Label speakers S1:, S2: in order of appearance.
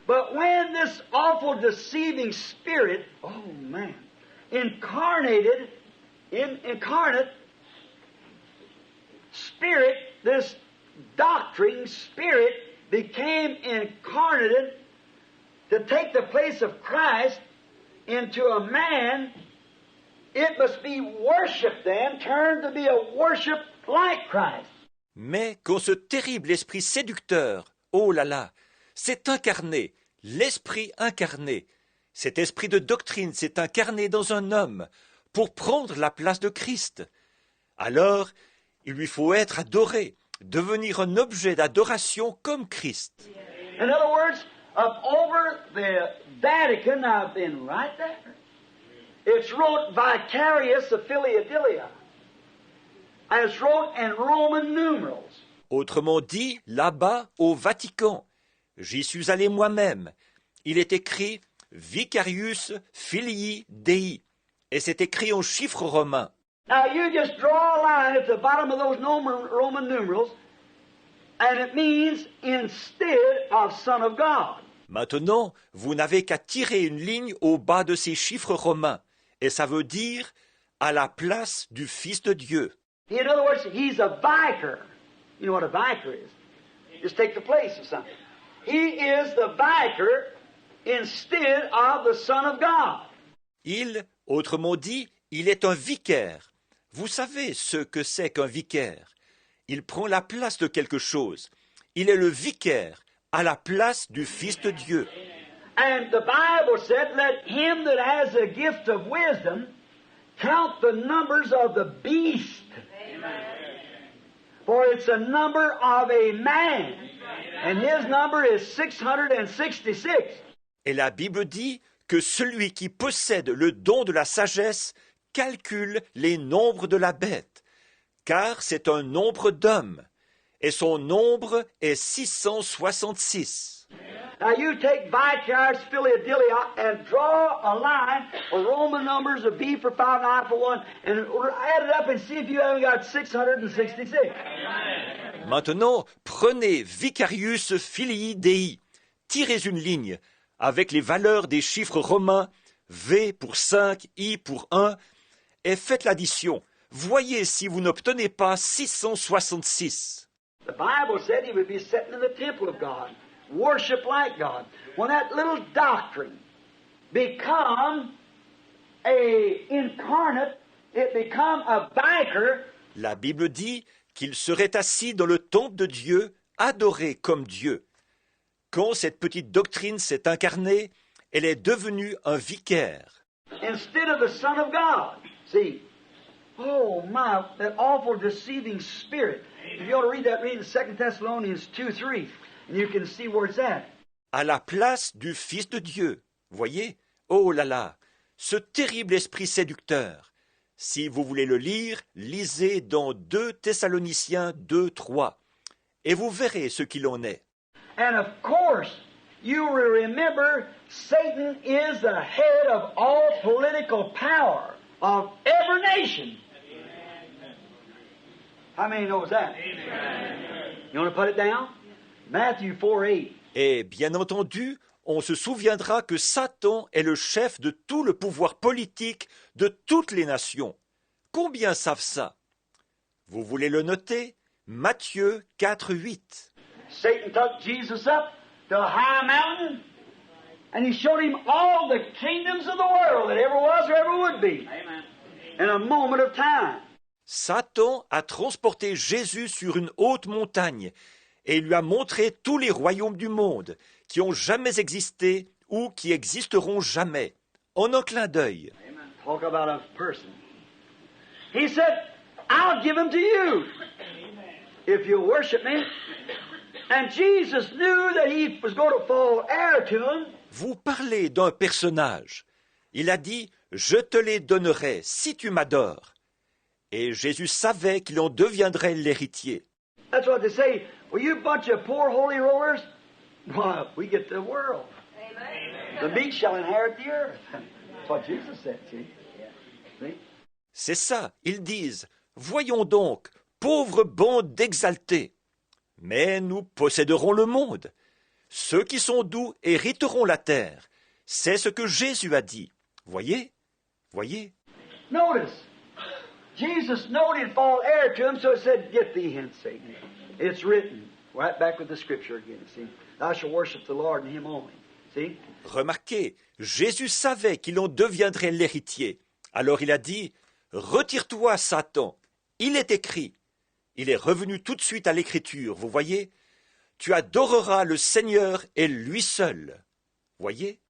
S1: But when this awful deceiving spirit, oh man, incarnate spirit, this doctrine spirit became incarnated to take the place of Christ into a man, it must be worship then, turned to be a worship like Christ.
S2: Mais quand ce terrible esprit séducteur, oh là là, s'est incarné, l'esprit incarné, cet esprit de doctrine s'est incarné dans un homme pour prendre la place de Christ. Alors, il lui faut être adoré, devenir un objet d'adoration comme Christ.
S1: In other words, up over the Vatican, I've been right there. It's wrote Vicarious Affiliatilia. And it's wrote in Roman numerals.
S2: Autrement dit, là-bas, au Vatican, j'y suis allé moi-même. Il est écrit Vicarius Filii Dei, et c'est écrit en chiffres romains.
S1: Now you just draw a line at the bottom of those Roman numerals, and it means instead of Son of God.
S2: Maintenant, vous n'avez qu'à tirer une ligne au bas de ces chiffres romains, et ça veut dire à la place du Fils de Dieu.
S1: In other words, he's a vicar. You know what a vicar is? Just take the place of something. He is the vicar instead of the Son of God.
S2: Il, autrement dit, il est un vicaire. Vous savez ce que c'est qu'un vicaire. Il prend la place de quelque chose. Il est le vicaire à la place du Fils de Dieu.
S1: And the Bible said, let him that has a gift of wisdom count the numbers of the beast. For it's a number of a man. And his number is 666.
S2: Et la Bible dit que celui qui possède le don de la sagesse calcule les nombres de la bête, car c'est un nombre d'hommes, et son nombre est 666.
S1: Now you take Vicarious Philadelphia and draw a line for Roman numbers of B for 5 and I for 1, and add it up and see if you haven't got 666.
S2: Maintenant, prenez Vicarius Filii Dei, tirez une ligne avec les valeurs des chiffres romains, V pour 5, I pour 1, et faites l'addition. Voyez si vous n'obtenez pas 666.
S1: The Bible said he would be sitting in the temple of God, worship like God. When that little doctrine become a incarnate, it become a vicar.
S2: La Bible dit qu'il serait assis dans le temple de Dieu, adoré comme Dieu. Quand cette petite doctrine s'est incarnée, elle est devenue un vicaire.
S1: Instead of the Son of God. See, oh my, that awful deceiving spirit. If you ought to read that, read in 2 Thessalonians 2:3, and you can see where it's at.
S2: À la place du Fils de Dieu. Voyez? Oh là là, ce terrible esprit séducteur. Si vous voulez le lire, lisez dans 2 Thessaloniciens 2:3, et vous verrez ce qu'il en est.
S1: And of course, you will remember Satan is the head of all political power of every nation. How many knows that? You want to put it down? Matthew 4:8.
S2: Et bien entendu, on se souviendra que Satan est le chef de tout le pouvoir politique de toutes les nations. Combien savent ça? Vous voulez le noter? Matthieu 4:8.
S1: Satan took Jesus up to a high mountain, and he showed him all the kingdoms of the world that ever was or ever would be. Amen. In a moment of time.
S2: Satan a transporté Jésus sur une haute montagne et lui a montré tous les royaumes du monde qui ont jamais existé ou qui existeront jamais, en un clin d'œil.
S1: Talk about a person. He said, I'll give him to you if you worship me. And Jesus knew that he was going to fall heir to him.
S2: Vous parlez d'un personnage. Il a dit, je te les donnerai si tu m'adores. Et Jésus savait qu'il en deviendrait l'héritier.
S1: That's what they say. Well, you bunch of poor holy rollers, well, we get the world. Amen. The meek shall inherit the earth. That's what Jesus said, see? See?
S2: C'est ça, ils disent. Voyons donc, pauvre bande d'exaltés. Mais nous posséderons le monde. Ceux qui sont doux hériteront la terre. C'est ce que Jésus a dit. Voyez? Voyez?
S1: Notice, Jesus knowed he'd fall heir to him, so he said, "Get thee hence, Satan. It's written." Right back with the scripture again, see? Thou shalt worship the Lord and him only. See?
S2: Remarquez, Jésus savait qu'il en deviendrait l'héritier. Alors il a dit, « Retire-toi, Satan. Il est écrit. » Il est revenu tout de suite à l'écriture, vous voyez? Tu adoreras le Seigneur et lui seul. Voyez?